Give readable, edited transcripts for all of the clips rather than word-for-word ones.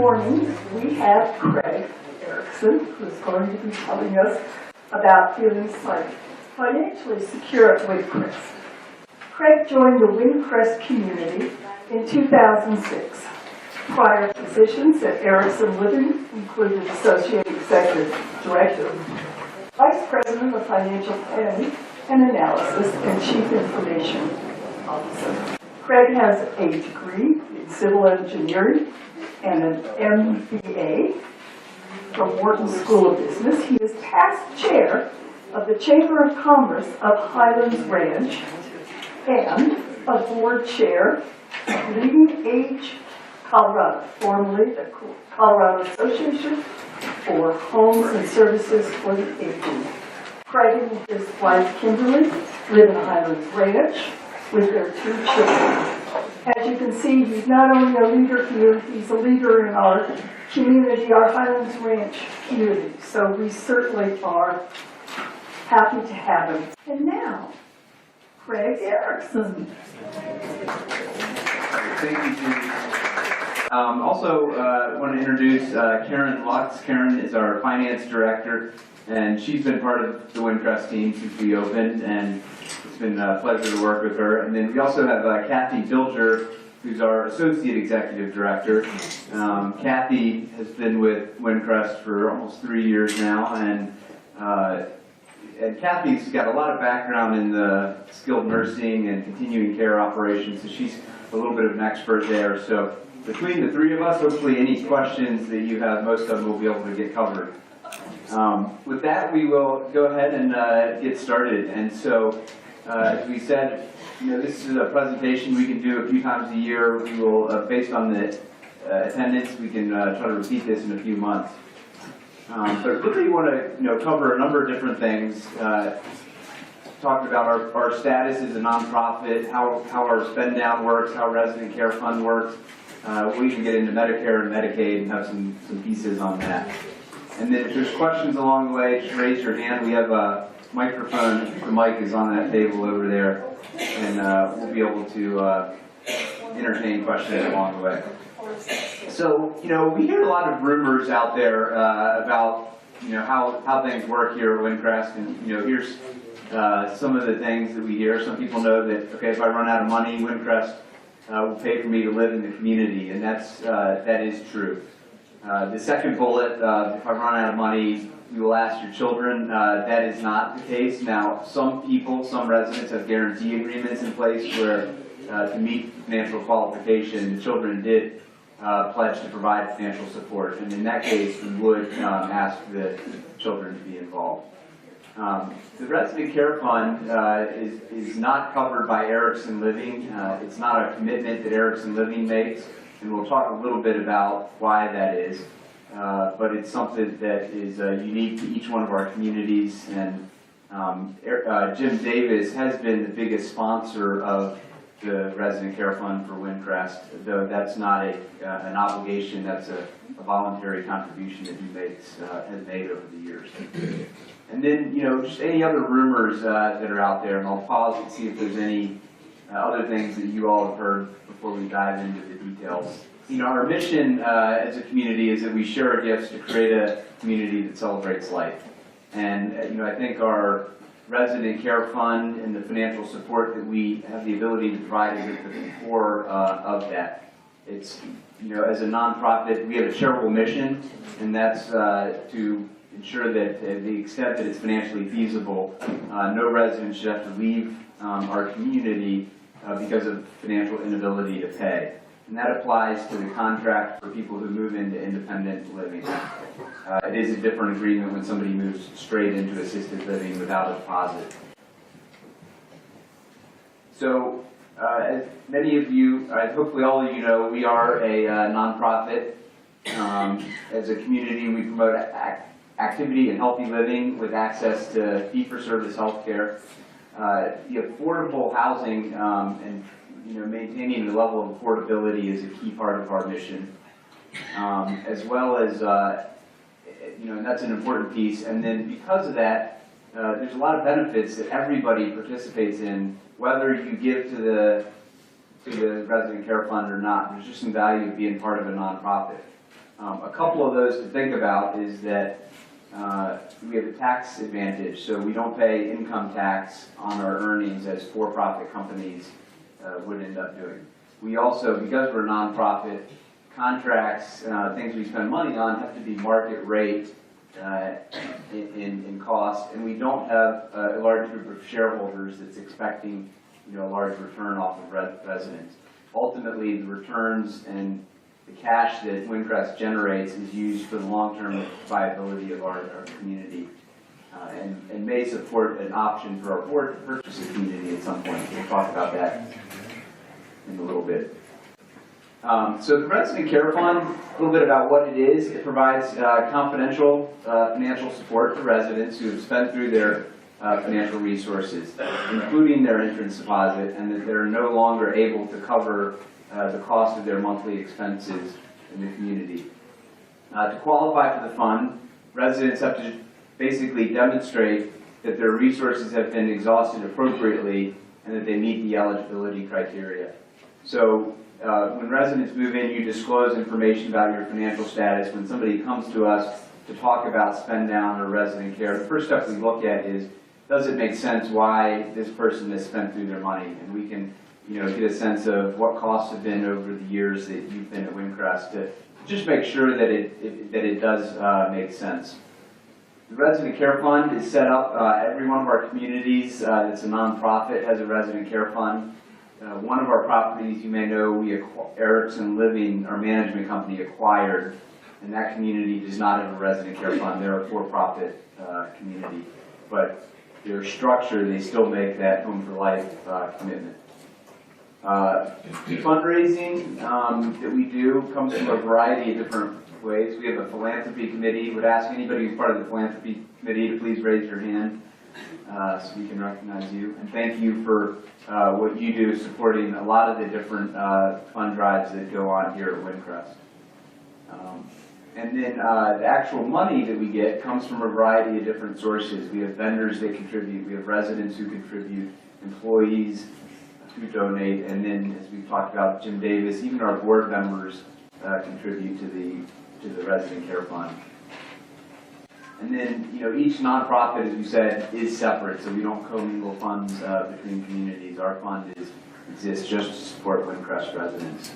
morning we have Craig Erickson, who's going to be telling us about feeling financially secure at Windcrest. Craig joined the Windcrest community in 2006. Prior positions at Erickson Living included Associate Executive Director, Vice President of Financial Planning and Analysis, and Chief Information Officer. Craig has a degree in civil engineering and an MBA from Wharton School of Business. He is past chair of the Chamber of Commerce of Highlands Ranch and a board chair of Leading Age Colorado, formerly the Colorado Association for Homes and Services for the Aging. Craig and his wife Kimberly live in Highlands Ranch with their 2 children. As you can see, he's not only a leader here, he's a leader in our community, our Highlands Ranch community. So we certainly are happy to have him. And now, Craig Erickson. Thank you, Judy. Also, I want to introduce Karen Lutz. Karen is our finance director, and she's been part of the Windcrest team since we opened, and it's been a pleasure to work with her. And then we also have Kathy Bilger, who's our associate executive director. Kathy has been with Windcrest for almost 3 years now, and Kathy's got a lot of background in the skilled nursing and continuing care operations, so she's a little bit of an expert there. So between the 3 of us, hopefully any questions that you have, most of them will be able to get covered. With that, we will go ahead and get started. And so, as we said, this is a presentation we can do a few times a year. We will, based on the attendance, we can try to repeat this in a few months. But really want to cover a number of different things. Talk about our status as a nonprofit, how our spend down works, how Resident Care Fund works. We can get into Medicare and Medicaid and have some pieces on that. And then if there's questions along the way, just raise your hand. We have a microphone. The mic is on that table over there, and we'll be able to entertain questions along the way. So, we hear a lot of rumors out there about, how things work here at Windcrest, and, here's some of the things that we hear. Some people know that, okay, if I run out of money, Windcrest will pay for me to live in the community, and that is true. The second bullet, if I run out of money, you will ask your children. That is not the case. Now, some residents have guarantee agreements in place where to meet financial qualification, the children did pledge to provide financial support, and in that case, we would ask the children to be involved. The Resident Care Fund is not covered by Erickson Living. It's not a commitment that Erickson Living makes, and we'll talk a little bit about why that is. But it's something that is unique to each one of our communities, and Jim Davis has been the biggest sponsor of the Resident Care Fund for Windcrest, though that's not an obligation, that's a voluntary contribution that he has made over the years. And then, just any other rumors that are out there, and I'll pause and see if there's any other things that you all have heard before we dive into the details. Our mission as a community is that we share our gifts to create a community that celebrates life. And, I think our Resident Care Fund and the financial support that we have the ability to provide is at the core of that. It's, as a nonprofit, we have a charitable mission, and that's to ensure that to the extent that it's financially feasible, no resident should have to leave our community because of financial inability to pay. And that applies to the contract for people who move into independent living. It is a different agreement when somebody moves straight into assisted living without a deposit. So, as many of you, hopefully all of you know, we are a nonprofit. As a community, we promote activity and healthy living with access to fee-for-service health care. The affordable housing and maintaining the level of affordability is a key part of our mission, as well as, and that's an important piece. And then because of that, there's a lot of benefits that everybody participates in, whether you give to the Resident Care Fund or not. There's just some value of being part of a nonprofit. A couple of those to think about is that we have a tax advantage, so we don't pay income tax on our earnings as for-profit companies would end up doing. We also, because we're a nonprofit, contracts, things we spend money on have to be market rate in cost, and we don't have a large group of shareholders that's expecting, a large return off of residents. Ultimately, the returns and the cash that Windcrest generates is used for the long-term viability of our community, and may support an option for our board to purchase a community at some point. We'll talk about that in a little bit. So the Resident Care Fund, a little bit about what it is. It provides confidential financial support to residents who have spent through their financial resources, including their entrance deposit, and that they're no longer able to cover the cost of their monthly expenses in the community. To qualify for the fund, residents have to basically demonstrate that their resources have been exhausted appropriately and that they meet the eligibility criteria. So when residents move in, you disclose information about your financial status. When somebody comes to us to talk about spend down or resident care, the first step we look at is, does it make sense why this person has spent through their money? And we can get a sense of what costs have been over the years that you've been at Windcrest to just make sure that it does make sense. The Resident Care Fund is set up, every one of our communities that's a nonprofit has a Resident Care Fund. One of our properties, you may know, Erickson Living, our management company, acquired, and that community does not have a Resident Care Fund. They're a for-profit community. But their structure, they still make that Home for Life commitment. Fundraising that we do comes from a variety of different ways. We have a philanthropy committee. Would ask anybody who's part of the philanthropy committee to please raise your hand so we can recognize you. And thank you for what you do supporting a lot of the different fund drives that go on here at Windcrest. And then the actual money that we get comes from a variety of different sources. We have vendors that contribute, we have residents who contribute, employees who donate, and then, as we've talked about, Jim Davis, even our board members contribute to the Resident Care Fund. And then, each nonprofit, as we said, is separate, so we don't commingle funds between communities. Our fund exists just to support Windcrest residents.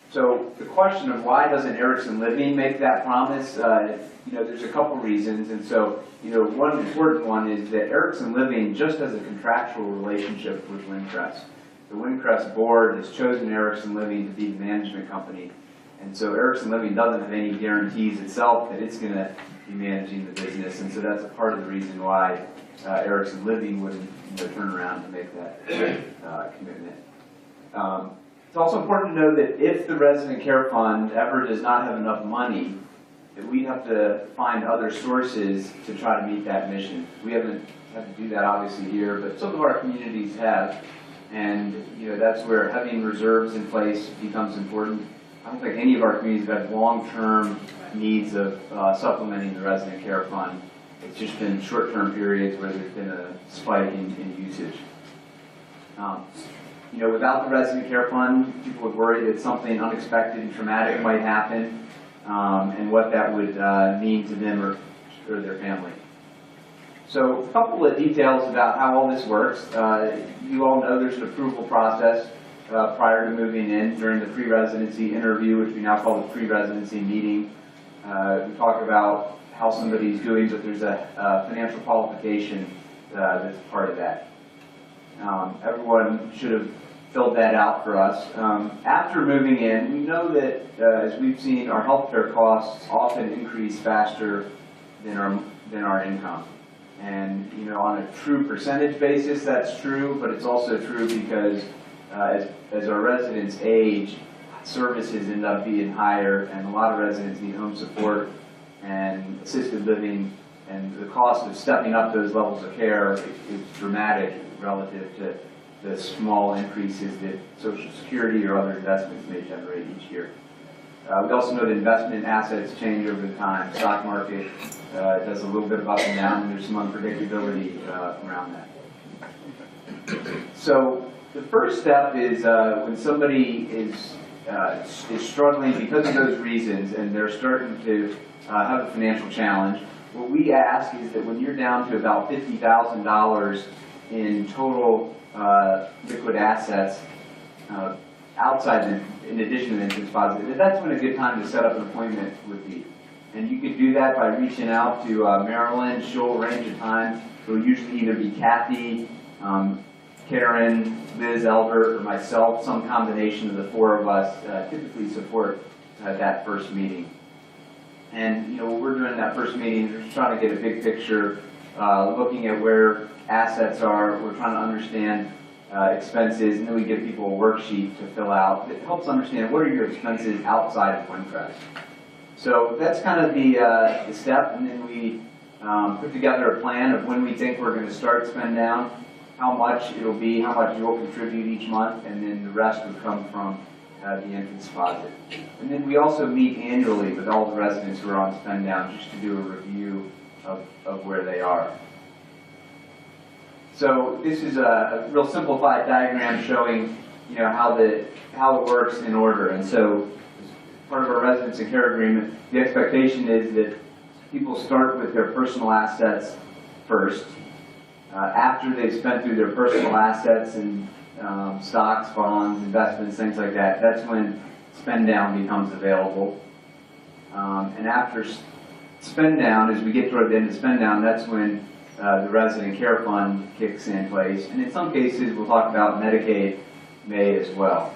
So the question of why doesn't Erickson Living make that promise, there's a couple reasons. And so, one important one is that Erickson Living just has a contractual relationship with Windcrest. The Windcrest board has chosen Erickson Living to be the management company. And so Erickson Living doesn't have any guarantees itself that it's going to be managing the business. And so that's a part of the reason why Erickson Living wouldn't turn around to make that commitment. It's also important to know that if the Resident Care Fund ever does not have enough money, that we have to find other sources to try to meet that mission. We haven't had to do that obviously here, but some of our communities have, and that's where having reserves in place becomes important. I don't think any of our communities have had long-term needs of supplementing the Resident Care Fund. It's just been short-term periods where there's been a spike in usage. Without the Resident Care Fund, people would worry that something unexpected and traumatic might happen, and what that would mean to them or their family. So a couple of details about how all this works. You all know there's an approval process prior to moving in during the pre-residency interview, which we now call the pre-residency meeting. We talk about how somebody's doing, but there's a financial qualification that's part of that. Everyone should have filled that out for us. After moving in, we know that, as we've seen, our healthcare costs often increase faster than our income. And on a true percentage basis, that's true, but it's also true because as our residents age, services end up being higher, and a lot of residents need home support and assisted living, and the cost of stepping up those levels of care is dramatic relative to the small increases that Social Security or other investments may generate each year. We also know that investment assets change over time. Stock market does a little bit of up and down, and there's some unpredictability around that. So the first step is when somebody is is struggling because of those reasons, and they're starting to have a financial challenge, what we ask is that when you're down to about $50,000 in total liquid assets, outside, in addition to the interest deposit, that's when a good time to set up an appointment would be. And you could do that by reaching out to Marilyn. She'll arrange a time. It'll usually either be Kathy, Karen, Liz, Elbert, or myself. Some combination of the four of us typically support that first meeting. And when we're doing that first meeting, we're just trying to get a big picture, looking at where assets are. We're trying to understand expenses, and then we give people a worksheet to fill out that helps understand what are your expenses outside of Windcrest. So that's kind of the step, and then we put together a plan of when we think we're going to start spend down, how much it'll be, how much you'll contribute each month, and then the rest would come from the entrance deposit. And then we also meet annually with all the residents who are on spend down just to do a review of where they are. So this is a real simplified diagram showing how it works in order. And so as part of our residence and care agreement, the expectation is that people start with their personal assets first. After they've spent through their personal assets and stocks, bonds, investments, things like that, that's when spend down becomes available. And after spend down, as we get toward the end of spend down, that's when the resident care fund kicks in place. And in some cases, we'll talk about Medicaid may as well.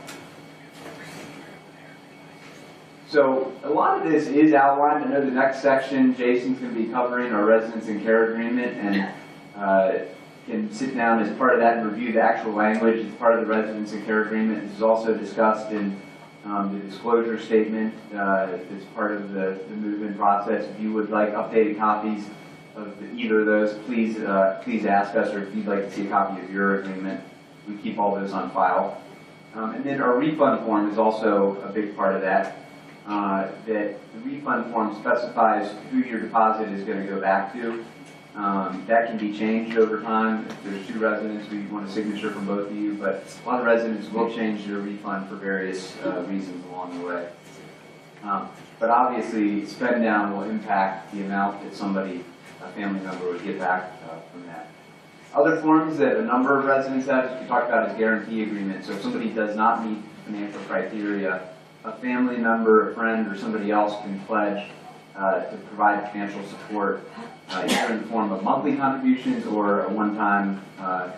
So a lot of this is outlined. I know the next section, Jason's going to be covering our residence and care agreement, and can sit down as part of that and review the actual language. It's part of the residence and care agreement. This is also discussed in the disclosure statement as part of the movement process. If you would like updated copies of either of those, please ask us, or if you'd like to see a copy of your agreement, we keep all those on file. And then our refund form is also a big part of that. That the refund form specifies who your deposit is going to go back to. That can be changed over time. If there's two residents, we want a signature from both of you, but a lot of residents will change their refund for various reasons along the way. But obviously, spend down will impact the amount that a family member would get back from that. Other forms that a number of residents have, as we talked about, is guarantee agreement. So if somebody does not meet financial criteria, a family member, a friend, or somebody else can pledge to provide financial support, either in the form of monthly contributions or a one-time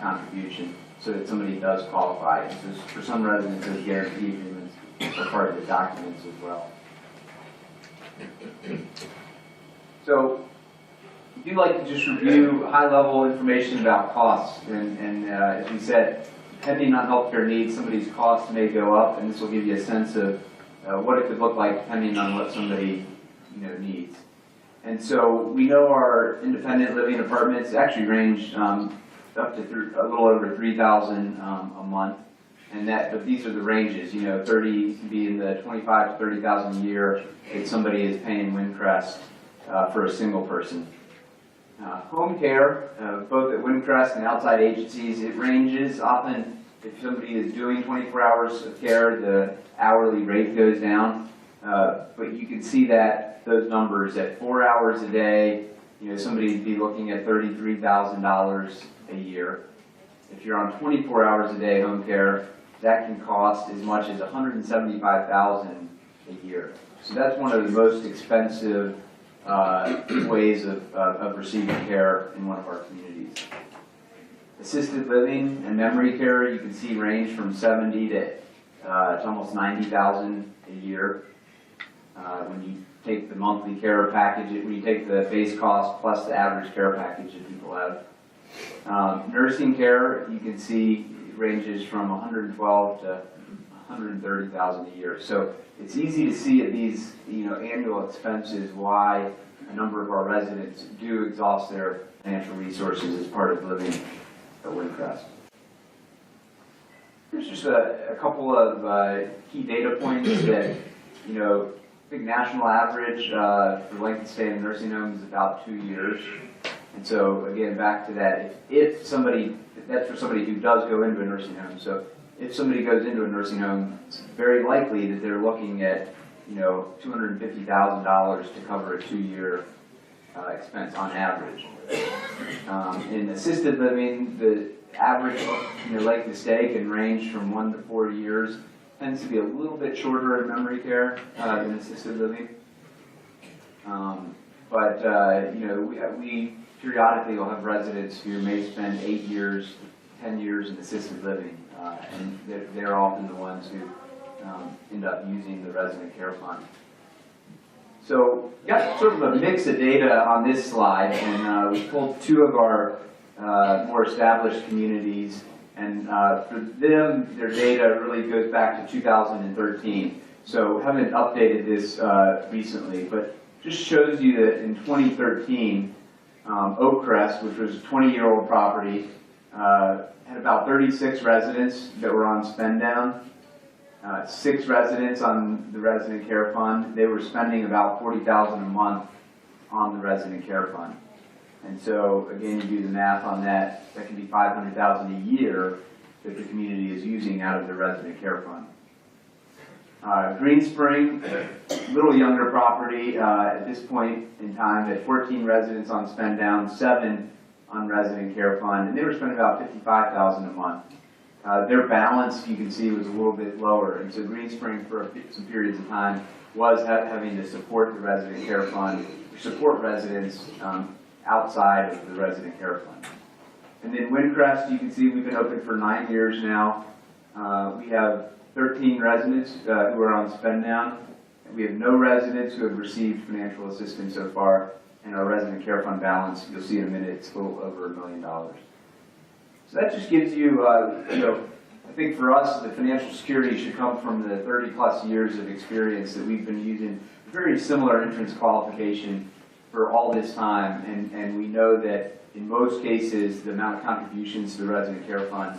contribution, so that somebody does qualify. So for some residents, those guarantee agreements are part of the documents as well. So if you'd like to just review high-level information about costs, and as we said, depending on healthcare needs, somebody's costs may go up, and this will give you a sense of what it could look like depending on what somebody needs. And so we know our independent living apartments actually range up to a little over $3,000 a month, but these are the ranges. 30 can be in the $25,000 to $30,000 a year if somebody is paying Windcrest for a single person. Home care, both at Windcrest and outside agencies, it ranges. Often, if somebody is doing 24 hours of care, the hourly rate goes down. But you can see those numbers at 4 hours a day, somebody would be looking at $33,000 a year. If you're on 24 hours a day home care, that can cost as much as $175,000 a year. So that's one of the most expensive ways of receiving care in one of our communities. Assisted living and memory care, you can see range from $70,000 to almost $90,000 a year. When you take the monthly care package, when you take the base cost plus the average care package that people have. Nursing care, you can see ranges from $112,000 to $130,000 a year. So it's easy to see at these annual expenses why a number of our residents do exhaust their financial resources as part of living at Windcrest. Here's just a couple of key data points that, I think national average for length of stay in a nursing home is about 2 years. And so again, back to that, that's for somebody who does go into a nursing home. So if somebody goes into a nursing home, it's very likely that they're looking at, $250,000 to cover a 2-year expense on average. In assisted living, the average length of stay can range from 1 to 4 years. Tends to be a little bit shorter in memory care than assisted living. We periodically will have residents who may spend 8 years, 10 years in assisted living, and they're often the ones who end up using the resident care fund. So, got sort of a mix of data on this slide, and we pulled 2 of our more established communities, and for them, their data really goes back to 2013. So, haven't updated this recently, but just shows you that in 2013, Oakcrest, which was a 20-year-old property, had about 36 residents that were on spend down. 6 residents on the resident care fund. They were spending about $40,000 a month on the resident care fund. And so, again, you do the math on that, that can be $500,000 a year that the community is using out of the resident care fund. Green Spring, a little younger property at this point in time, had 14 residents on spend down, 7 on resident care fund, and they were spending about $55,000 a month. Their balance, you can see, was a little bit lower, and so Green Spring, for some periods of time, was having to support the resident care fund, support residents outside of the resident care fund. And then Windcrest, you can see we've been open for 9 years now. We have 13 residents who are on spend down. We have no residents who have received financial assistance so far, and our resident care fund balance, you'll see in a minute, it's a little over $1 million. So that just gives you, I think for us, the financial security should come from the 30-plus years of experience that we've been using a very similar entrance qualification for all this time, and we know that in most cases, the amount of contributions to the resident care fund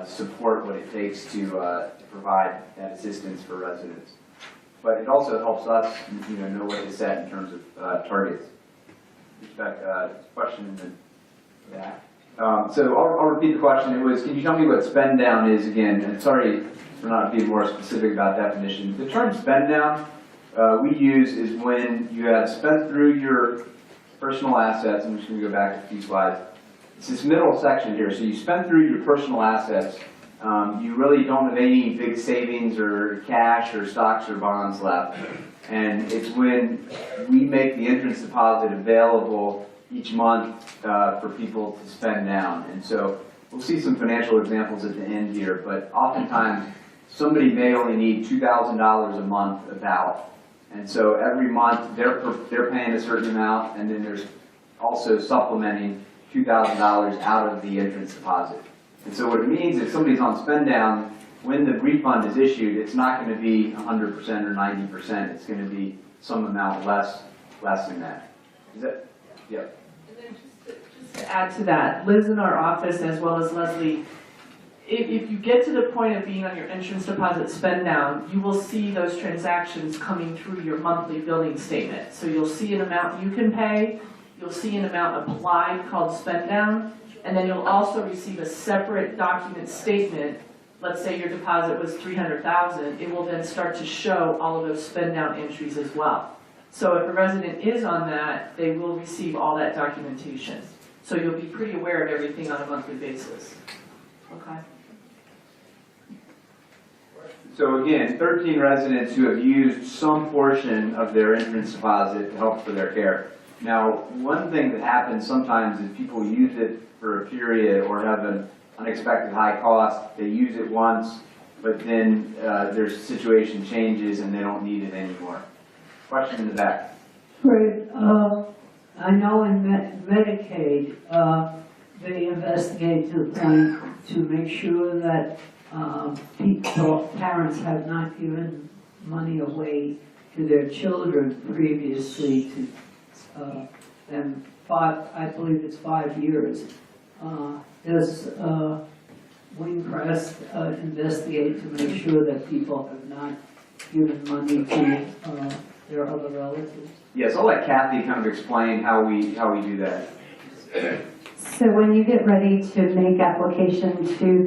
support what it takes to provide that assistance for residents. But it also helps us, know what to set in terms of targets. Question in the back. So I'll repeat the question. It was, can you tell me what spend down is again? And sorry for not being more specific about definition. The term spend down we use is when you have spent through your personal assets. I'm just going to go back a few slides. It's this middle section here. So you spend through your personal assets. You really don't have any big savings or cash or stocks or bonds left. And it's when we make the entrance deposit available each month for people to spend down. And so we'll see some financial examples at the end here, but oftentimes somebody may only need $2,000 a month about. And so every month they're paying a certain amount, and then there's also supplementing $2,000 out of the entrance deposit. And so what it means is somebody's on spend down, when the refund is issued, it's not going to be 100% or 90%. It's going to be some amount less than that. Is that? Yep. And then just to add to that, Liz in our office, as well as Leslie, if you get to the point of being on your entrance deposit spend down, you will see those transactions coming through your monthly billing statement. So you'll see an amount you can pay, you'll see an amount applied called spend down, and then you'll also receive a separate document statement. Let's say your deposit was $300,000, it will then start to show all of those spend down entries as well. So if a resident is on that, they will receive all that documentation. So you'll be pretty aware of everything on a monthly basis. Okay. So again, 13 residents who have used some portion of their entrance deposit to help for their care. Now, one thing that happens sometimes is people use it for a period or have an unexpected high cost. They use it once, but then their situation changes and they don't need it anymore. Question in the back. Fred, I know in Medicaid, they investigate to the point to make sure that parents have not given money away to their children previously to them. I believe it's 5 years. Does Windcrest investigate to make sure that people have not given money to their other relatives? Yes, I'll let Kathy kind of explain how we do that. So when you get ready to make application to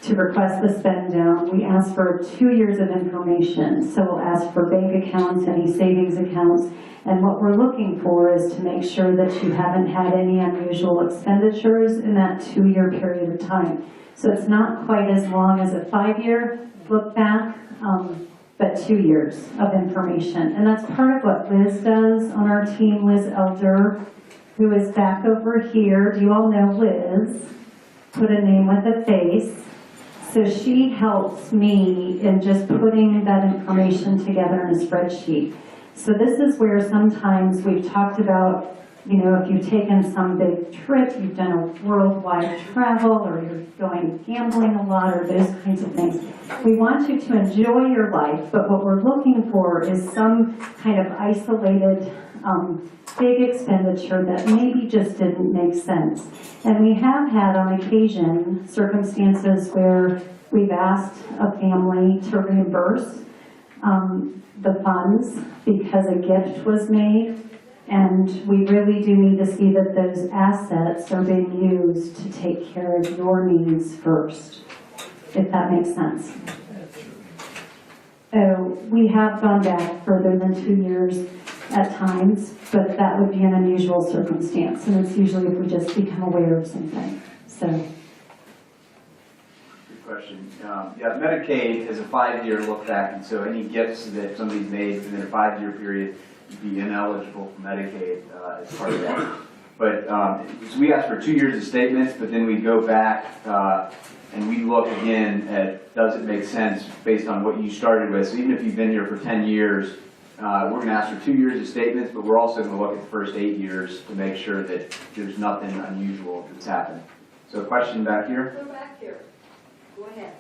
to request the spend down, we ask for 2 years of information. So we'll ask for bank accounts, any savings accounts, and what we're looking for is to make sure that you haven't had any unusual expenditures in that 2-year period of time. So it's not quite as long as a 5-year look back, but 2 years of information. And that's part of what Liz does on our team, Liz Elder, who is back over here. Do you all know Liz? Put a name with a face. So she helps me in just putting that information together in a spreadsheet. So this is where sometimes we've talked about, you know, if you've taken some big trip, you've done a worldwide travel, or you're going gambling a lot, or those kinds of things. We want you to enjoy your life, but what we're looking for is some kind of isolated big expenditure that maybe just didn't make sense. And we have had on occasion circumstances where we've asked a family to reimburse the funds because a gift was made, and we really do need to see that those assets are being used to take care of your needs first, if that makes sense. So we have gone back further than 2 years at times, but that would be an unusual circumstance, and it's usually if we just become aware of something. So. Good question. Yeah, Medicaid is a 5-year look back, and so any gifts that somebody's made within a 5-year period would be ineligible for Medicaid as part of that. But so we ask for 2 years of statements, but then we go back and we look again at, does it make sense based on what you started with? So even if you've been here for 10 years, we're going to ask for 2 years of statements, but we're also going to look at the first 8 years to make sure that there's nothing unusual that's happened. So a question back here? Go back here. Go ahead.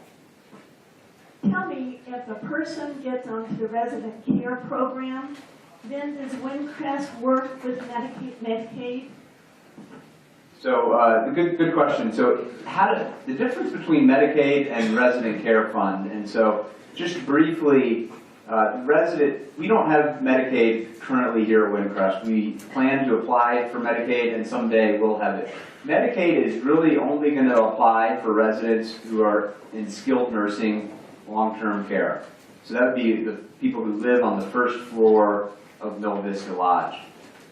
Tell me, if a person gets onto the resident care program, then does Windcrest work with Medicaid? So good question. So the difference between Medicaid and resident care fund, and so just briefly, we don't have Medicaid currently here at Windcrest. We plan to apply for Medicaid, and someday we'll have it. Medicaid is really only going to apply for residents who are in skilled nursing long-term care. So that would be the people who live on the first floor of Mill Vista Lodge.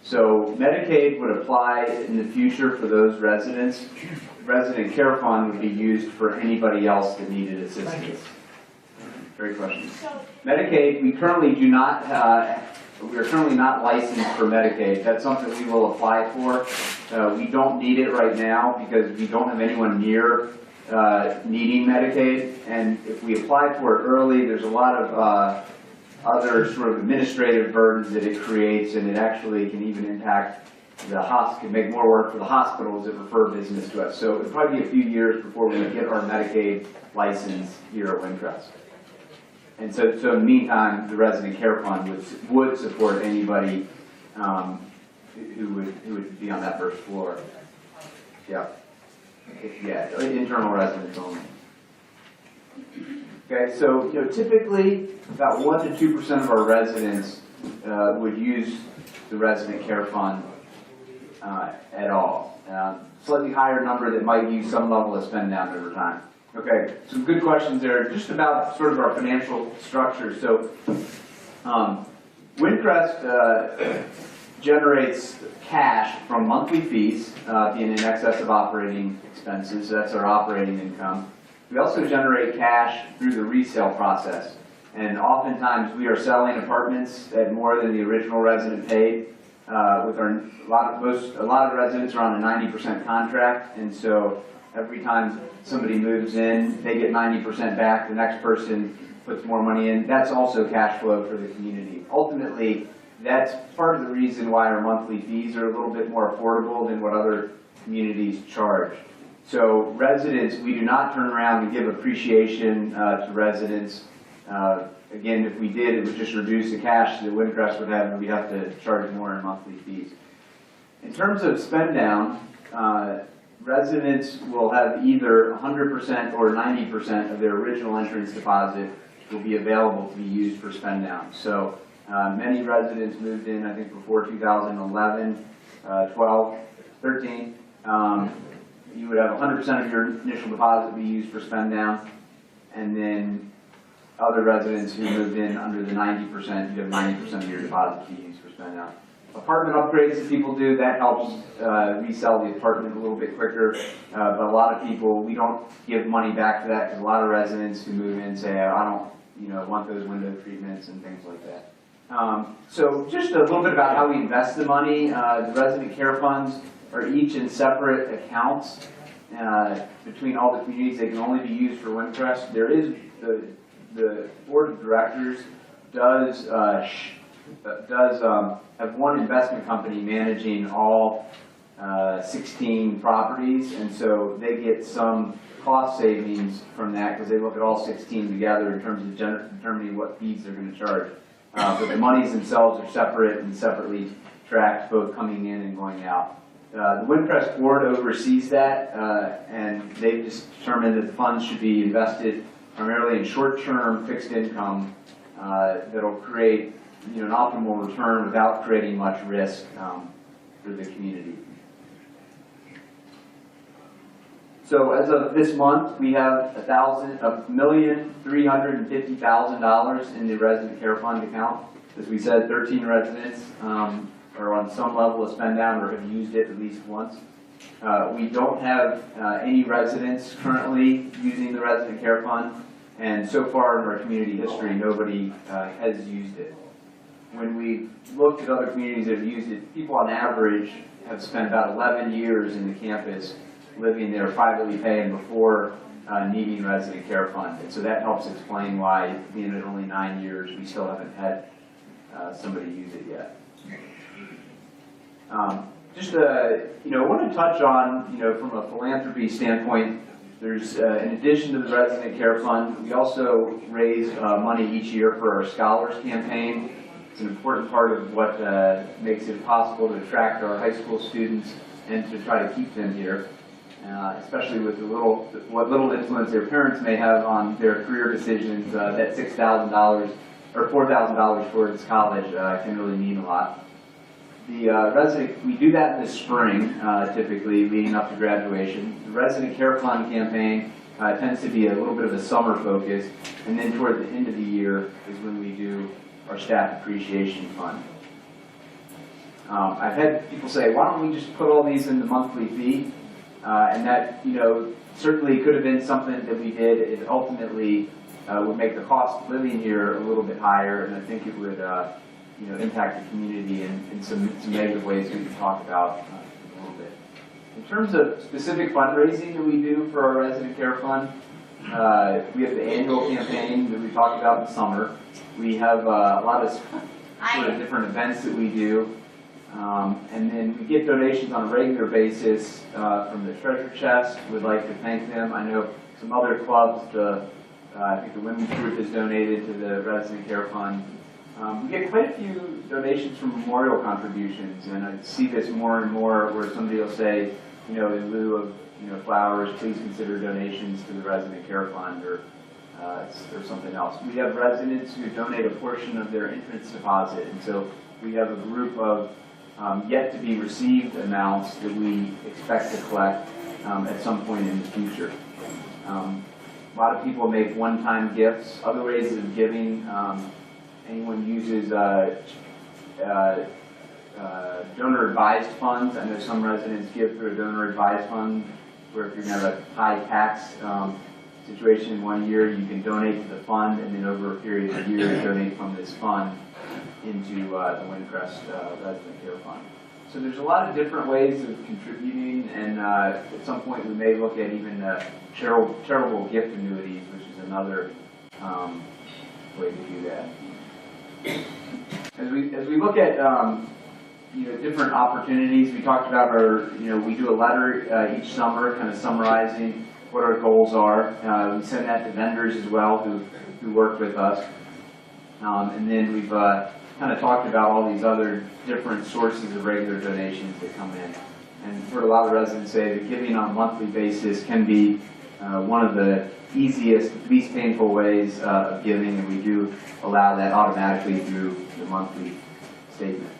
So Medicaid would apply in the future for those residents. Resident care fund would be used for anybody else that needed assistance. Great question. Medicaid, we currently do not, we are currently not licensed for Medicaid. That's something we will apply for. We don't need it right now because we don't have anyone near needing Medicaid. And if we apply for it early, there's a lot of other sort of administrative burdens that it creates, and it actually can even impact the hospital, can make more work for the hospitals that refer business to us. So it'll probably be a few years before we get our Medicaid license here at Windcrest. And so in the meantime, the resident care fund would support anybody who would be on that first floor. Yeah. Yeah, internal residents only. Okay, so typically about 1% to 2% of our residents would use the resident care fund at all. Slightly higher number that might use some level of spend down over time. Okay, some good questions there. Just about sort of our financial structure. So Windcrest generates cash from monthly fees being in excess of operating expenses. So that's our operating income. We also generate cash through the resale process. And oftentimes we are selling apartments at more than the original resident paid. With a lot of residents are on a 90% contract, and so every time somebody moves in, they get 90% back. The next person puts more money in. That's also cash flow for the community. Ultimately, that's part of the reason why our monthly fees are a little bit more affordable than what other communities charge. So residents, we do not turn around and give appreciation to residents. Again, if we did, it would just reduce the cash that Windcrest would have, and we'd have to charge more in monthly fees. In terms of spend down, residents will have either 100% or 90% of their original entrance deposit will be available to be used for spend down. So many residents moved in, I think, before 2011, 12, 13. you would have 100% of your initial deposit be used for spend down, and then other residents who moved in under the 90%, you'd have 90% of your deposit be used for spend down. Apartment upgrades that people do, that helps resell the apartment a little bit quicker, but a lot of people, we don't give money back to that, because a lot of residents who move in say, I don't want those window treatments and things like that. So just a little bit about how we invest the money. The resident care funds are each in separate accounts between all the communities. They can only be used for Windcrest. There is the board of directors does have one investment company managing all 16 properties, and so they get some cost savings from that because they look at all 16 together in terms of determining what fees they're going to charge. But the monies themselves are separate and separately tracked, both coming in and going out. The Windcrest board oversees that, and they've just determined that the funds should be invested primarily in short-term fixed income that'll create an optimal return without creating much risk for the community. So as of this month, we have $1,350,000 in the resident care fund account. As we said, 13 residents are on some level of spend down or have used it at least once. We don't have any residents currently using the resident care fund, and so far in our community history, nobody has used it. When we looked at other communities that have used it, people on average have spent about 11 years in the campus living there privately paying before needing resident care fund. And so that helps explain why, being at only 9 years, we still haven't had somebody use it yet. I want to touch on, from a philanthropy standpoint, there's, in addition to the resident care fund, we also raise money each year for our scholars campaign. It's an important part of what makes it possible to attract our high school students and to try to keep them here. Especially with what little influence their parents may have on their career decisions, that $6,000 or $4,000 towards college can really mean a lot. We do that in the spring, typically leading up to graduation. The Resident Care Fund campaign tends to be a little bit of a summer focus, and then toward the end of the year is when we do our Staff Appreciation Fund. I've had people say, why don't we just put all these in the monthly fee? And that, certainly could have been something that we did. It ultimately would make the cost of living here a little bit higher, and I think it would, impact the community in some negative ways we can talk about in a little bit. In terms of specific fundraising that we do for our resident care fund, we have the annual campaign that we talked about in the summer. We have a lot of sort of different events that we do. And then we get donations on a regular basis from the Treasure Chest. We'd like to thank them. I know some other clubs, I think the Women's Group has donated to the Resident Care Fund. We get quite a few donations from memorial contributions, and I see this more and more where somebody will say, in lieu of flowers, please consider donations to the Resident Care Fund or something else. We have residents who donate a portion of their entrance deposit, and so we have a group of yet to be received amounts that we expect to collect at some point in the future. A lot of people make one-time gifts. Other ways of giving, anyone uses donor-advised funds. I know some residents give through a donor-advised fund, where if you're going to have a high tax situation in 1 year, you can donate to the fund, and then over a period of years, donate from this fund into the Windcrest Resident Care Fund. So there's a lot of different ways of contributing, and at some point we may look at even charitable gift annuities, which is another way to do that. As we look at different opportunities, we talked about we do a letter each summer, kind of summarizing what our goals are. We send that to vendors as well who work with us, and then we've kind of talked about all these other different sources of regular donations that come in. And I've heard a lot of residents say that giving on a monthly basis can be one of the easiest, least painful ways of giving, and we do allow that automatically through the monthly statement.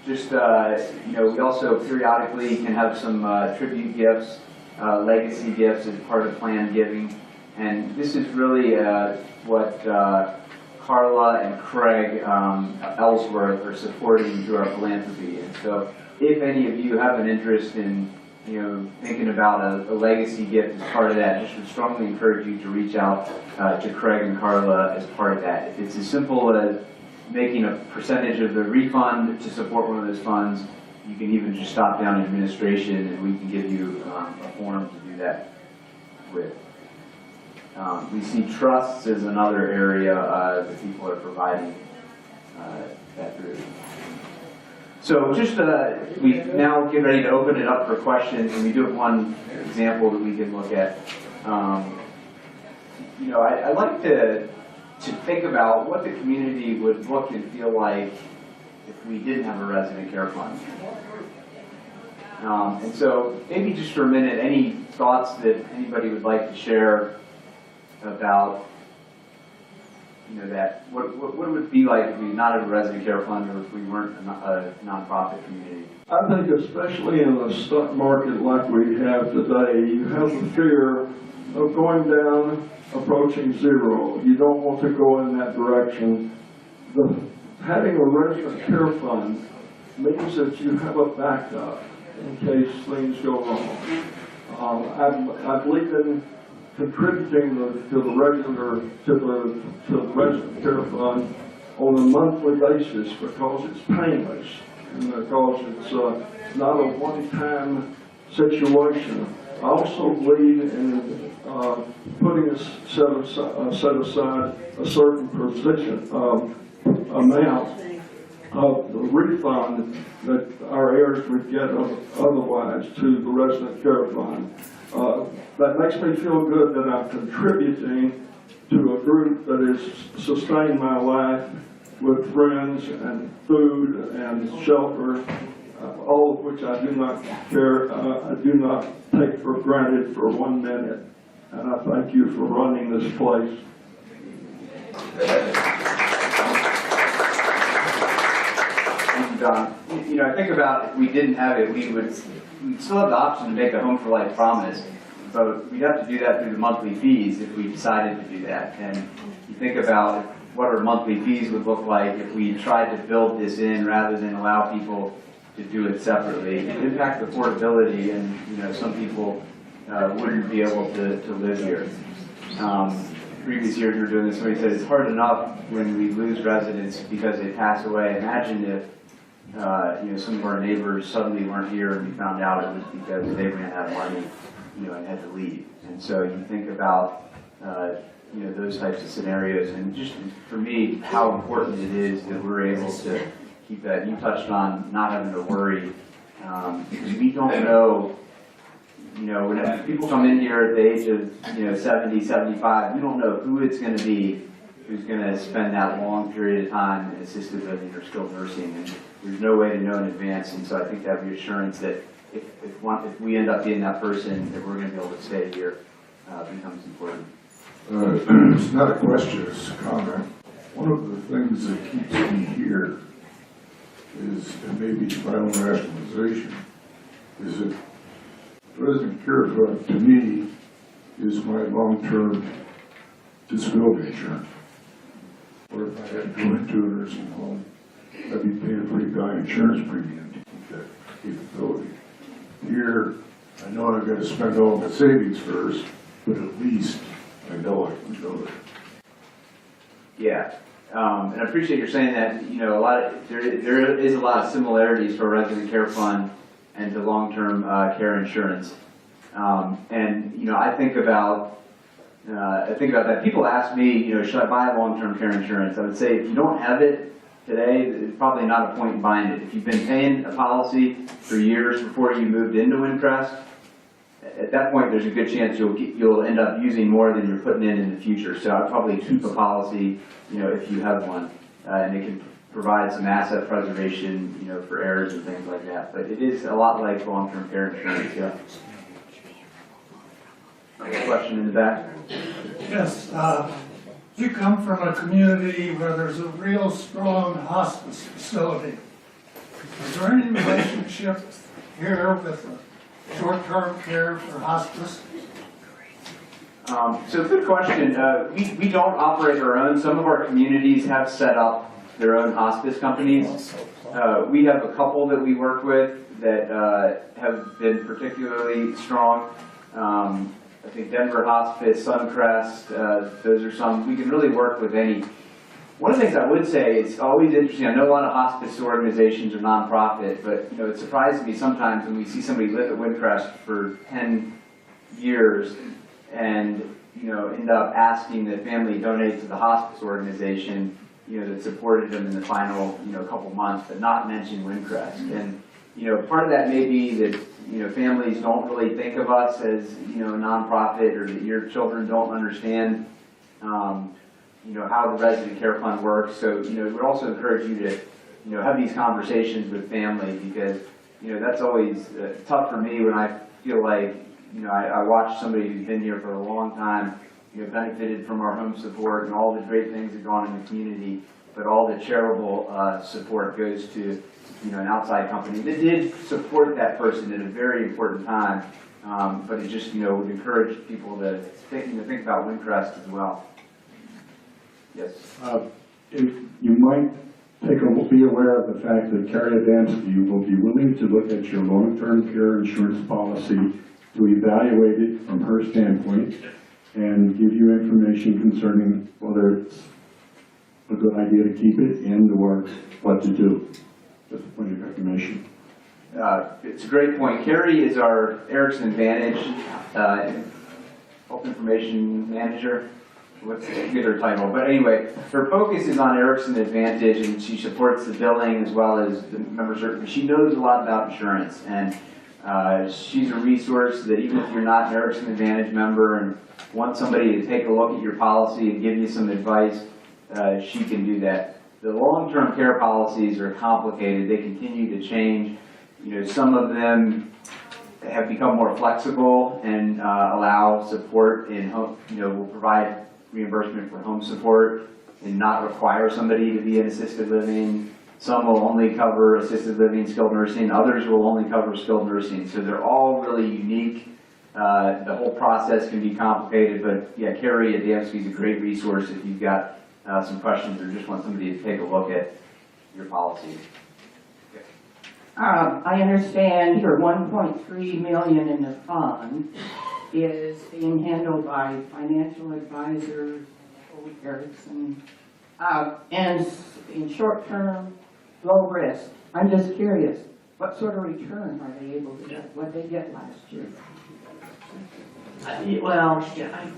just, we also periodically can have some tribute gifts, legacy gifts as part of planned giving. And this is really what Carla and Craig Ellsworth are supporting through our philanthropy. And so if any of you have an interest in, thinking about a legacy gift as part of that, just would strongly encourage you to reach out to Craig and Carla as part of that. It's as simple as making a percentage of the refund to support one of those funds. You can even just stop down in administration and we can give you a form to do that with. We see trusts as another area that people are providing that through. So just, we now get ready to open it up for questions, and we do have one example that we can look at. I'd like to think about what the community would look and feel like if we didn't have a resident care fund. And so maybe just for a minute, any thoughts that anybody would like to share about that what it would be like if we not have a resident care fund or if we weren't a nonprofit community? I think especially in a stock market like we have today, you have the fear of going down, approaching zero. You don't want to go in that direction. Having a resident care fund means that you have a backup in case things go wrong. I believe in contributing to the resident care fund on a monthly basis because it's painless and because it's not a one-time situation. I also believe in putting set aside a certain amount of the refund that our heirs would get otherwise to the resident care fund. That makes me feel good that I'm contributing to a group that has sustained my life with friends and food and shelter, all of which I do not take for granted for 1 minute. And I thank you for running this place. And, I think about if we didn't have it, we'd still have the option to make a Home for Life promise, but we'd have to do that through the monthly fees if we decided to do that. And you think about what our monthly fees would look like if we tried to build this in rather than allow people to do it separately. It would impact affordability, and some people wouldn't be able to live here. Previous years we were doing this, somebody said it's hard enough when we lose residents because they pass away. Imagine if some of our neighbors suddenly weren't here and we found out it was because they ran out of money, and had to leave. And so you think about those types of scenarios, and just for me, how important it is that we're able to keep that. You touched on not having to worry, because we don't know. When people come in here at the age of 70, 75, we don't know who it's going to be who's going to spend that long period of time in assisted living or skilled nursing, and there's no way to know in advance. And so I think that reassurance that if we end up being that person, that we're going to be able to stay here becomes important. It's not a question, it's a comment. One of the things that keeps me here is, and maybe it's my own rationalization, is that resident care fund to me is my long-term disability insurance. Or if I had to go into a nursing home, I'd be paying a pretty high insurance premium to keep that capability. Here, I know I've got to spend all my savings first, but at least I know I can go there. Yeah, and I appreciate you saying that. There is a lot of similarities for a resident care fund and to long-term care insurance. And I think about that. People ask me, should I buy long-term care insurance? I would say if you don't have it today, it's probably not a point in buying it. If you've been paying a policy for years before you moved into Windcrest, at that point there's a good chance you'll end up using more than you're putting in the future. So I'd probably keep a policy, if you have one, and it can provide some asset preservation, for heirs and things like that. But it is a lot like long-term care insurance. Yeah. Question in the back. Yes, you come from a community where there's a real strong hospice facility. Is there any relationship here with short-term care for hospice? So good question. We don't operate our own. Some of our communities have set up their own hospice companies. We have a couple that we work with that have been particularly strong. I think Denver Hospice, Suncrest, those are some. We can really work with any. One of the things I would say, it's always interesting, I know a lot of hospice organizations are nonprofit, but you know, it surprises me sometimes when we see somebody live at Windcrest for 10 years and you know, end up asking the family donate to the hospice organization, you know, that supported them in the final, you know, couple months, but not mention Windcrest. And you know, part of that may be that you know, families don't really think of us as, you know, a nonprofit, or that your children don't understand you know, how the resident care fund works. So, you know, we also encourage you to, you know, have these conversations with family, because, you know, that's always tough for me when I feel like, you know, I watch somebody who's been here for a long time, you know, benefited from our home support and all the great things that go on in the community, but all the charitable support goes to, you know, an outside company that did support that person at a very important time. But it just, you know, would encourage people to think about Windcrest as well. Yes. If you might be aware of the fact that Carrie Adamski will be willing to look at your long-term care insurance policy to evaluate it from her standpoint and give you information concerning whether it's a good idea to keep it and or what to do. Just a point of information. It's a great point. Carrie is our Erickson Advantage Health Information Manager. Let's get her title. But anyway, her focus is on Erickson Advantage, and she supports the billing as well as the member service. She knows a lot about insurance, and she's a resource that even if you're not an Erickson Advantage member and want somebody to take a look at your policy and give you some advice, she can do that. The long-term care policies are complicated. They continue to change. You know, some of them have become more flexible and allow support in home, you know, will provide reimbursement for home support and not require somebody to be in assisted living. Some will only cover assisted living, skilled nursing. Others will only cover skilled nursing. So they're all really unique. The whole process can be complicated, but yeah, Carrie Adamski is a great resource if you've got some questions or just want somebody to take a look at your policy. I understand your 1.3 million in the fund is being handled by financial advisors, Erickson, and in short-term, low risk. I'm just curious, what sort of return are they able to get? What did they get last year? Well, yeah,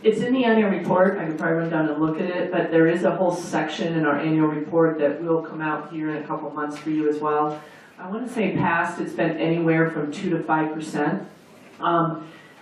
it's in the annual report. I could probably run down and look at it, but there is a whole section in our annual report that will come out here in a couple months for you as well. I want to say past, it's been anywhere from 2 to 5%.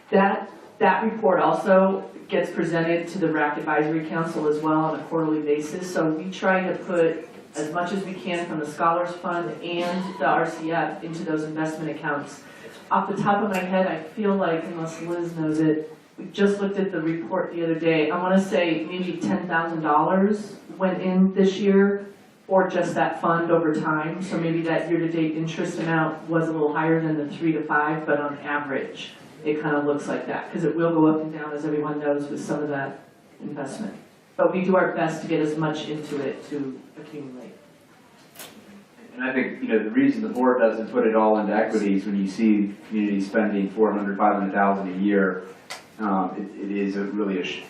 That report also gets presented to the RAC Advisory Council as well on a quarterly basis. So we try to put as much as we can from the Scholars Fund and the RCF into those investment accounts. Off the top of my head, I feel like, unless Liz knows it, we just looked at the report the other day. I want to say maybe $10,000 went in this year, or just that fund over time. So maybe that year-to-date interest amount was a little higher than the 3 to 5, but on average, it kind of looks like that, because it will go up and down, as everyone knows, with some of that investment. But we do our best to get as much into it to accumulate. And I think, you know, the reason the board doesn't put it all into equities when you see communities spending $400,000, $500,000 a year, it is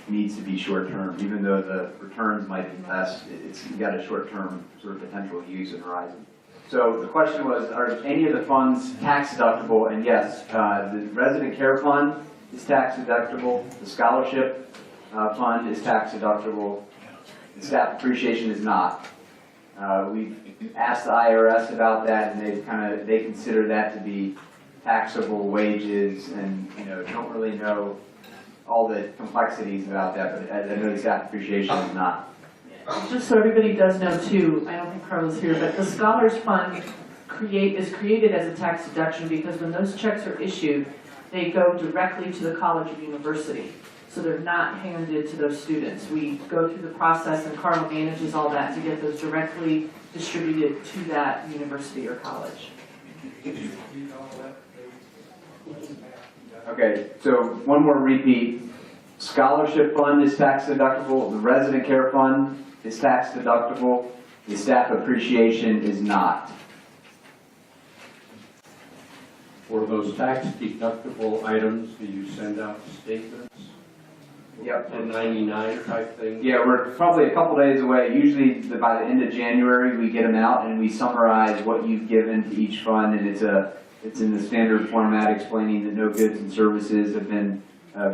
needs to be short term. Even though the returns might be less, you've got a short term sort of potential use and horizon. So the question was, are any of the funds tax deductible? And yes, the resident care fund is tax deductible. The scholarship fund is tax deductible. The staff appreciation is not. We've asked the IRS about that, and they consider that to be taxable wages, and you know, don't really know all the complexities about that. But I know the staff appreciation is not. Just so everybody does know too, I don't think Carla's here, but the Scholars Fund is created as a tax deduction because when those checks are issued, they go directly to the college or university. So they're not handed to those students. We go through the process, and Carla manages all that to get those directly distributed to that university or college. Okay, so one more repeat. Scholarship fund is tax deductible, the resident care fund is tax deductible, the staff appreciation is not. For those tax deductible items, do you send out statements? Yep. 1099 type thing? Yeah, we're probably a couple days away. Usually by the end of January, we get them out and we summarize what you've given to each fund, and it's in the standard format explaining that no goods and services have been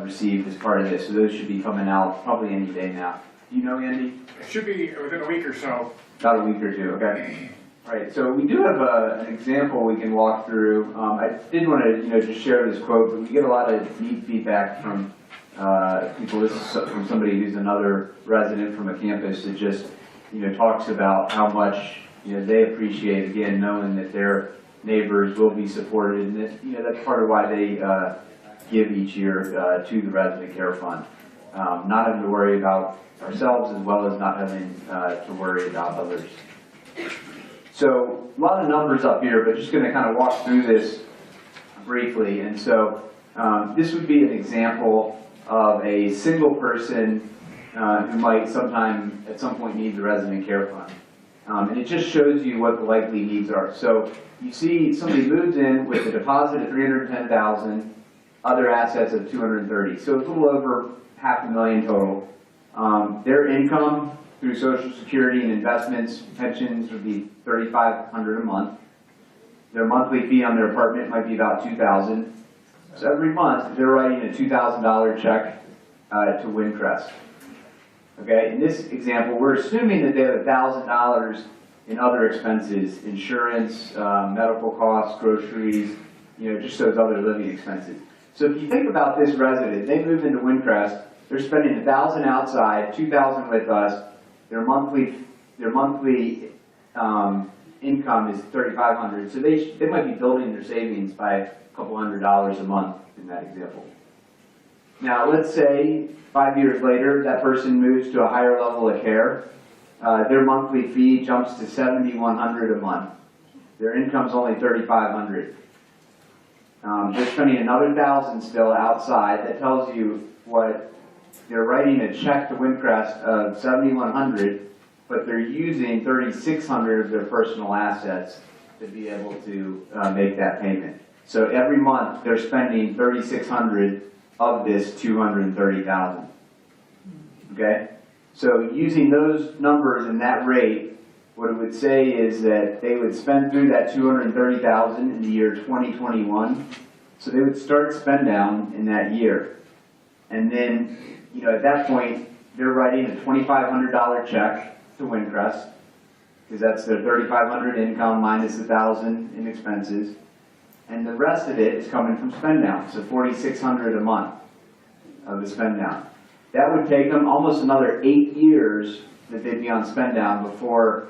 received as part of this. So those should be coming out probably any day now. Do you know, Andy? It should be within a week or so. About a week or two, okay. All right, so we do have an example we can walk through. I did want to, just share this quote, but we get a lot of neat feedback from people. This is from somebody who's another resident from a campus that just, talks about how much, they appreciate, again, knowing that their neighbors will be supported, and that, that's part of why they give each year to the Resident Care Fund. Not having to worry about ourselves as well as not having to worry about others. So a lot of numbers up here, but just going to kind of walk through this briefly. And so this would be an example of a single person who might at some point need the Resident Care Fund. And it just shows you what the likely needs are. So you see somebody moves in with a deposit of $310,000, other assets of $230,000. So it's a little over $500,000 total. Their income through Social Security and investments, pensions would be $3,500 a month. Their monthly fee on their apartment might be about $2,000. So every month they're writing a $2,000 check to Windcrest. Okay, in this example, we're assuming that they have $1,000 in other expenses, insurance, medical costs, groceries, just those other living expenses. So if you think about this resident, they move into Windcrest, they're spending $1,000 outside, $2,000 with us. Their monthly income is $3,500. So they might be building their savings by a couple $100s a month in that example. Now, let's say 5 years later, that person moves to a higher level of care. Their monthly fee jumps to $7,100 a month. Their income's only $3,500. They're spending another $1,000 still outside. That tells you what they're writing a check to Windcrest of $7,100, but they're using $3,600 of their personal assets to be able to make that payment. So every month they're spending $3,600 of this $230,000. Okay? So using those numbers and that rate, what it would say is that they would spend through that $230,000 in the year 2021. So they would start spend down in that year. And then, at that point, they're writing a $2,500 check to Windcrest, because that's their $3,500 income minus $1,000 in expenses. And the rest of it is coming from spend down, so $4,600 a month of the spend down. That would take them almost another 8 years that they'd be on spend down before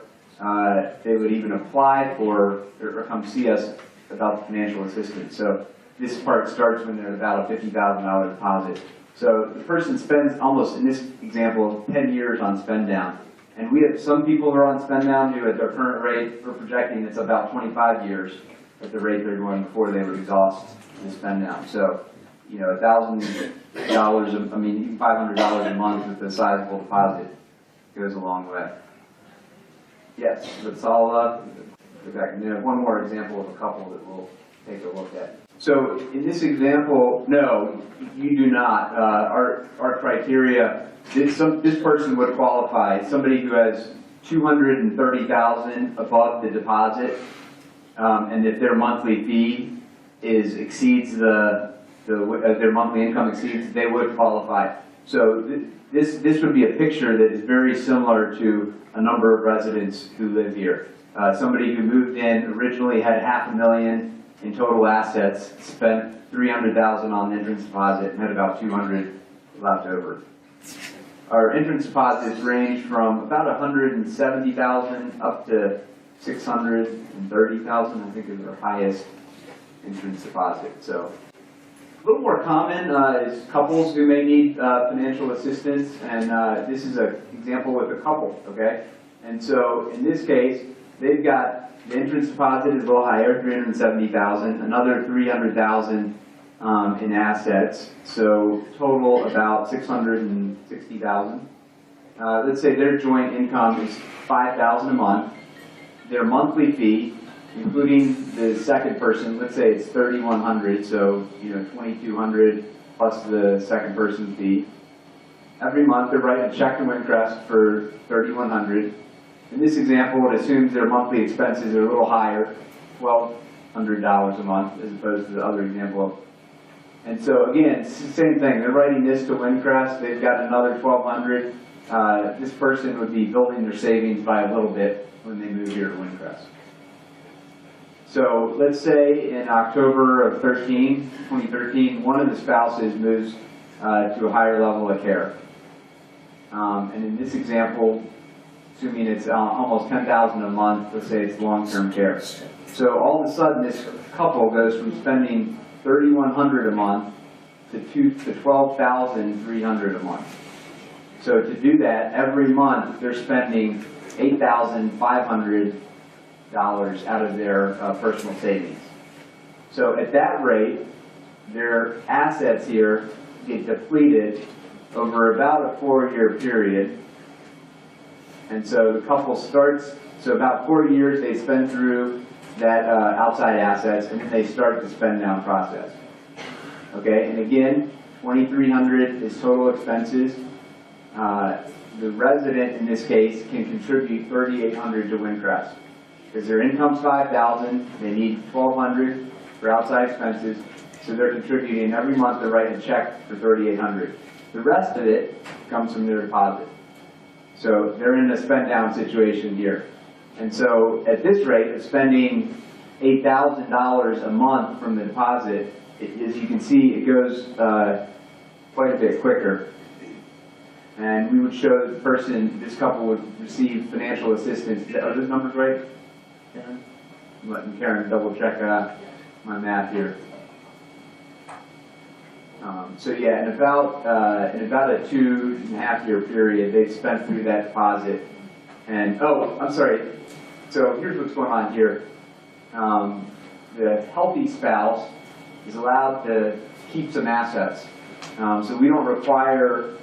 they would even apply for or come see us about the financial assistance. So this part starts when they're at about a $50,000 deposit. So the person spends almost, in this example, 10 years on spend down. And we have some people who are on spend down who at their current rate, we're projecting it's about 25 years at the rate they're going before they would exhaust the spend down. So, $1,000, even $500 a month with a sizable deposit goes a long way. Yes, let's all go back. And then one more example of a couple that we'll take a look at. So in this example, no, you do not. Our criteria, this person would qualify. Somebody who has $230,000 above the deposit, and if their monthly fee exceeds their monthly income exceeds, they would qualify. So this would be a picture that is very similar to a number of residents who live here. Somebody who moved in originally had $500,000 in total assets, spent $300,000 on the entrance deposit, and had about $200 left over. Our entrance deposits range from about $170,000 up to $630,000, I think is our highest entrance deposit. So a little more common is couples who may need financial assistance, and this is an example with a couple, okay? And so in this case, they've got, the entrance deposit is a little higher, 370,000, another 300,000 in assets, so total about 660,000. Let's say their joint income is 5,000 a month. Their monthly fee, including the second person, let's say it's 3,100, so 2,200 plus the second person fee. Every month they're writing a check to Windcrest for 3,100. In this example, it assumes their monthly expenses are a little higher, $1,200 a month, as opposed to the other example. And so again, it's the same thing. They're writing this to Windcrest. They've got another 1,200. This person would be building their savings by a little bit when they move here to Windcrest. So let's say in October of 2013, one of the spouses moves to a higher level of care. And in this example, assuming it's almost $10,000 a month, let's say it's long-term care. So all of a sudden, this couple goes from spending $3,100 a month to $12,300 a month. So to do that, every month they're spending $8,500 out of their personal savings. So at that rate, their assets here get depleted over about a 4-year period. And so the couple starts, so about 4 years they spend through that outside assets, and then they start the spend down process. Okay, and again, $2,300 is total expenses. The resident in this case can contribute $3,800 to Windcrest. Because their income's $5,000, they need $1,200 for outside expenses, so they're contributing every month. They're writing a check for $3,800. The rest of it comes from their deposit. So they're in a spend down situation here. And so at this rate of spending $8,000 a month from the deposit, as you can see, it goes quite a bit quicker. And we would show the person, this couple would receive financial assistance. Are those numbers right, Karen? I'm letting Karen double check my math here. So yeah, in about a 2.5-year period, they've spent through that deposit. And oh, I'm sorry. So here's what's going on here. The healthy spouse is allowed to keep some assets. So we don't require,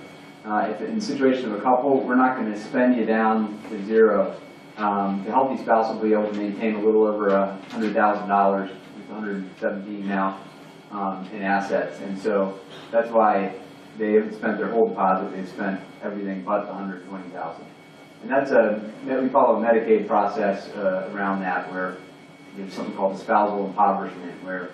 if in the situation of a couple, we're not going to spend you down to zero. The healthy spouse will be able to maintain a little over $100,000, it's 117 now, in assets. And so that's why they haven't spent their whole deposit, they've spent everything but the $120,000. And that's we follow a Medicaid process around that, where there's something called spousal impoverishment, where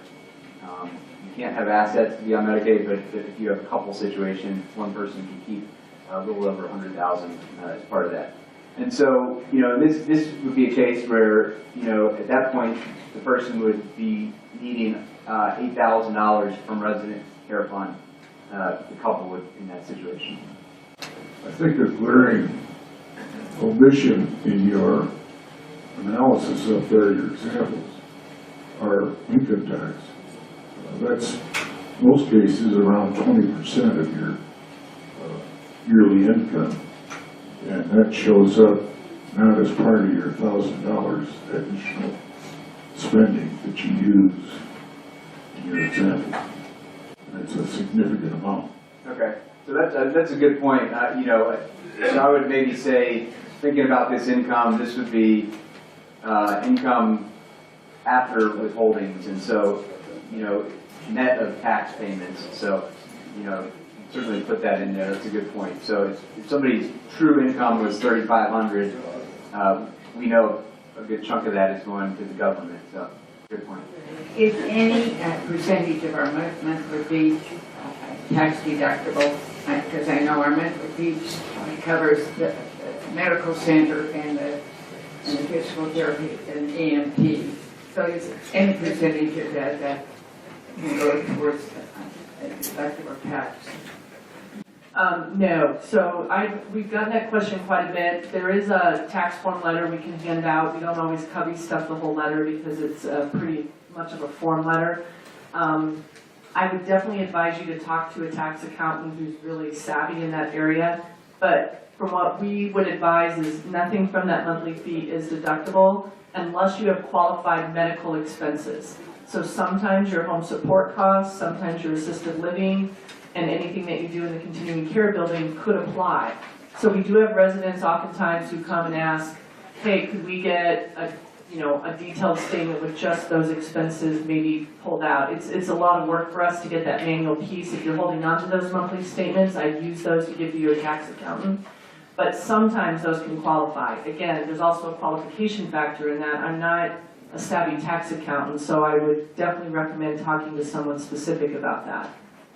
you can't have assets to be on Medicaid, but if you have a couple situation, one person can keep a little over $100,000 as part of that. And so, this would be a case where, at that point, the person would be needing $8,000 from Resident Care Fund. The couple would in that situation. I think a glaring omission in your analysis up there, your examples, are income tax. That's, most cases, around 20% of your yearly income. And that shows up not as part of your $1,000 additional spending that you use in your example. That's a significant amount. Okay, so that's a good point. So I would maybe say, thinking about this income, this would be income after withholdings, and so net of tax payments. So certainly put that in there. That's a good point. So if somebody's true income was $3,500, we know a good chunk of that is going to the government. So good point. Is any percentage of our monthly fee tax deductible? Because I know our monthly fee covers the medical center and the physical therapy and EMT. So is any percentage of that can go towards deductible tax? No, so we've gotten that question quite a bit. There is a tax form letter we can hand out. We don't always copy stuff the whole letter because it's pretty much of a form letter. I would definitely advise you to talk to a tax accountant who's really savvy in that area. But from what we would advise is nothing from that monthly fee is deductible unless you have qualified medical expenses. So sometimes your home support costs, sometimes your assisted living, and anything that you do in the continuing care building could apply. So we do have residents oftentimes who come and ask, hey, could we get a detailed statement with just those expenses maybe pulled out. It's a lot of work for us to get that manual piece. If you're holding on to those monthly statements, I'd use those to give you a tax accountant. But sometimes those can qualify. Again, there's also a qualification factor in that. I'm not a savvy tax accountant, so I would definitely recommend talking to someone specific about that.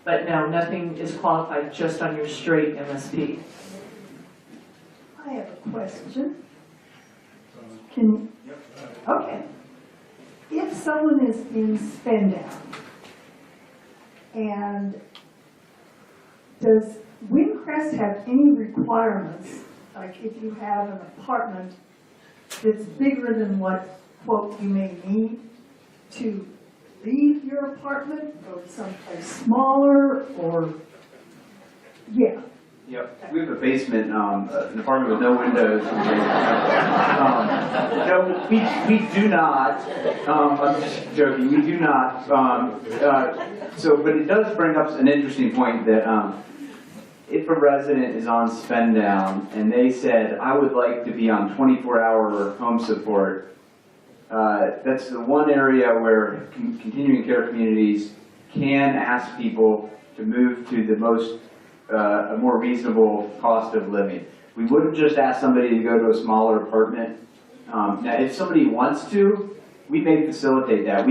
But no, nothing is qualified just on your straight MSP. I have a question. Okay. If someone is in spend down, and does Windcrest have any requirements, like if you have an apartment that's bigger than what, quote, you may need to leave your apartment, go someplace smaller, or, yeah. Yep, we have a basement, an apartment with no windows. No, we do not, I'm just joking, we do not. But it does bring up an interesting point that if a resident is on spend down and they said, I would like to be on 24-hour home support, that's the one area where continuing care communities can ask people to move to the a more reasonable cost of living. We wouldn't just ask somebody to go to a smaller apartment. Now, if somebody wants to, we may facilitate that.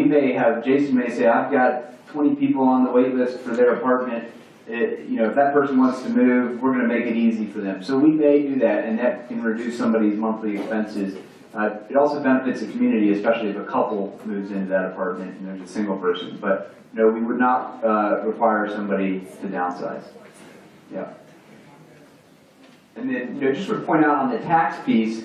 Jason may say, I've got 20 people on the wait list for their apartment. If that person wants to move, we're going to make it easy for them. So we may do that, and that can reduce somebody's monthly expenses. It also benefits the community, especially if a couple moves into that apartment and there's a single person. But no, we would not require somebody to downsize. Yeah. And then, just to point out on the tax piece,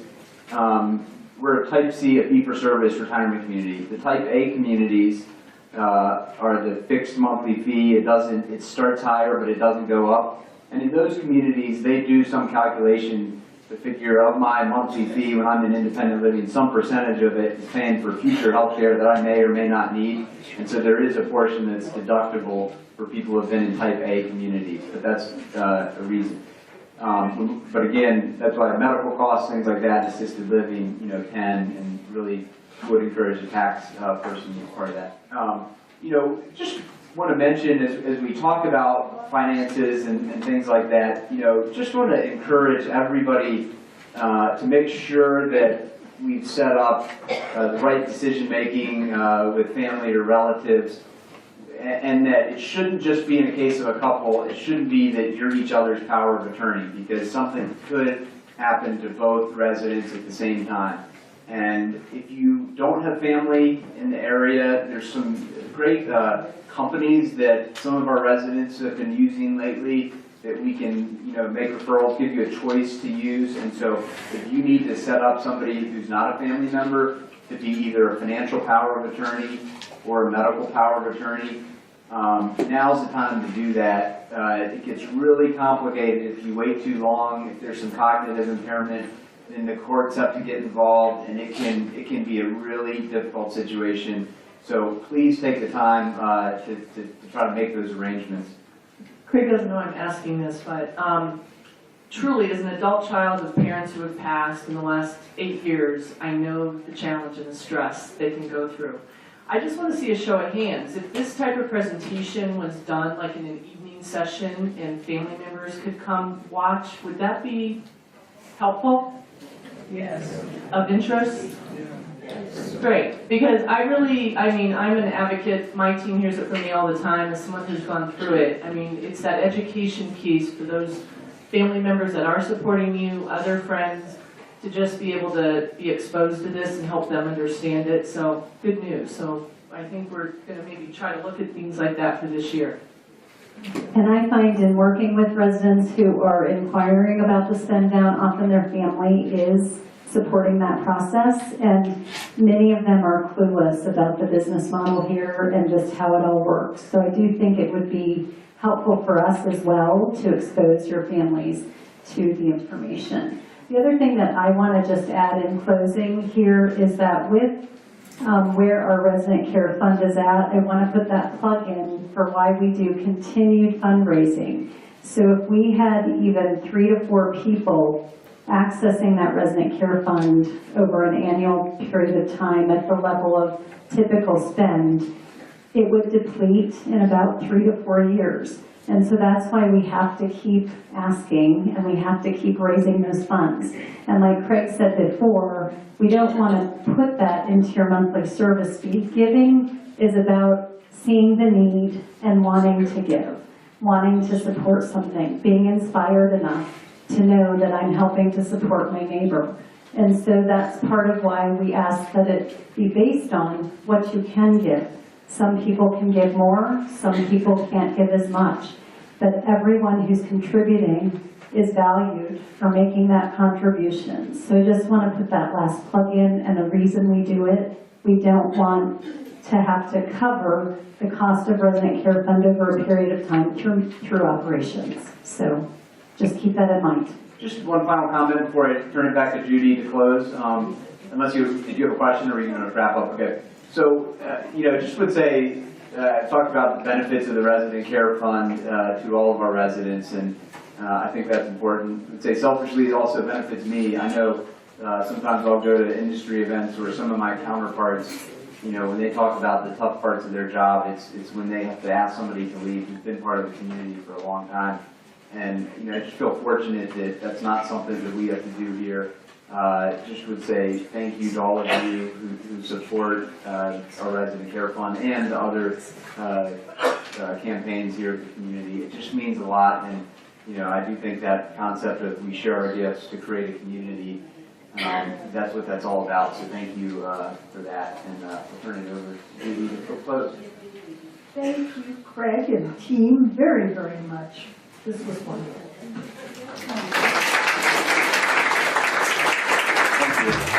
we're a Type C, a fee-for-service retirement community. The Type A communities are the fixed monthly fee. It starts higher, but it doesn't go up. And in those communities, they do some calculation to figure out my monthly fee when I'm in independent living, some percentage of it is paying for future health care that I may or may not need. And so there is a portion that's deductible for people who have been in Type A communities, but that's a reason. But again, that's why medical costs, things like that, assisted living, can and really would encourage a tax person to be part of that. Just want to mention as we talk about finances and things like that, just want to encourage everybody to make sure that we've set up the right decision-making with family or relatives, and that it shouldn't just be in a case of a couple, it shouldn't be that you're each other's power of attorney, because something could happen to both residents at the same time. And if you don't have family in the area, there's some great companies that some of our residents have been using lately that we can, make referrals, give you a choice to use. And so if you need to set up somebody who's not a family member to be either a financial power of attorney or a medical power of attorney, now's the time to do that. It gets really complicated if you wait too long, if there's some cognitive impairment, then the courts have to get involved, and it can be a really difficult situation. So please take the time to try to make those arrangements. Craig doesn't know I'm asking this, but truly, as an adult child with parents who have passed in the last 8 years, I know the challenge and the stress they can go through. I just want to see a show of hands. If this type of presentation was done like in an evening session and family members could come watch, would that be helpful? Yes. Of interest? Great, because I'm an advocate, my team hears it from me all the time as someone who's gone through it. It's that education piece for those family members that are supporting you, other friends, to just be able to be exposed to this and help them understand it. So, good news. So, I think we're going to maybe try to look at things like that for this year. And I find in working with residents who are inquiring about the spend down, often their family is supporting that process, and many of them are clueless about the business model here and just how it all works. So I do think it would be helpful for us as well to expose your families to the information. The other thing that I want to just add in closing here is that with where our resident care fund is at, I want to put that plug in for why we do continued fundraising. So if we had even 3 to 4 people accessing that resident care fund over an annual period of time at the level of typical spend, it would deplete in about 3 to 4 years. And so that's why we have to keep asking and we have to keep raising those funds. And like Craig said before, we don't want to put that into your monthly service fee. Giving is about seeing the need and wanting to give, wanting to support something, being inspired enough to know that I'm helping to support my neighbor. And so that's part of why we ask that it be based on what you can give. Some people can give more, some people can't give as much. But everyone who's contributing is valued for making that contribution. So I just want to put that last plug in, and the reason we do it, we don't want to have to cover the cost of resident care fund over a period of time through operations. So just keep that in mind. Just one final comment before I turn it back to Judy to close. Unless did you have a question, or are you going to wrap up? Okay. So, just would say, I talked about the benefits of the resident care fund to all of our residents, and I think that's important. I would say selfishly, it also benefits me. I know sometimes I'll go to industry events where some of my counterparts, when they talk about the tough parts of their job, it's when they have to ask somebody to leave who's been part of the community for a long time. And, I just feel fortunate that that's not something that we have to do here. Just would say thank you to all of you who support our resident care fund and the other campaigns here at the community. It just means a lot, and I do think that concept of we share our gifts to create a community, that's what that's all about. So thank you for that, and I'll turn it over to Judy to close. Thank you, Craig and team, very, very much. This was wonderful. Thank you.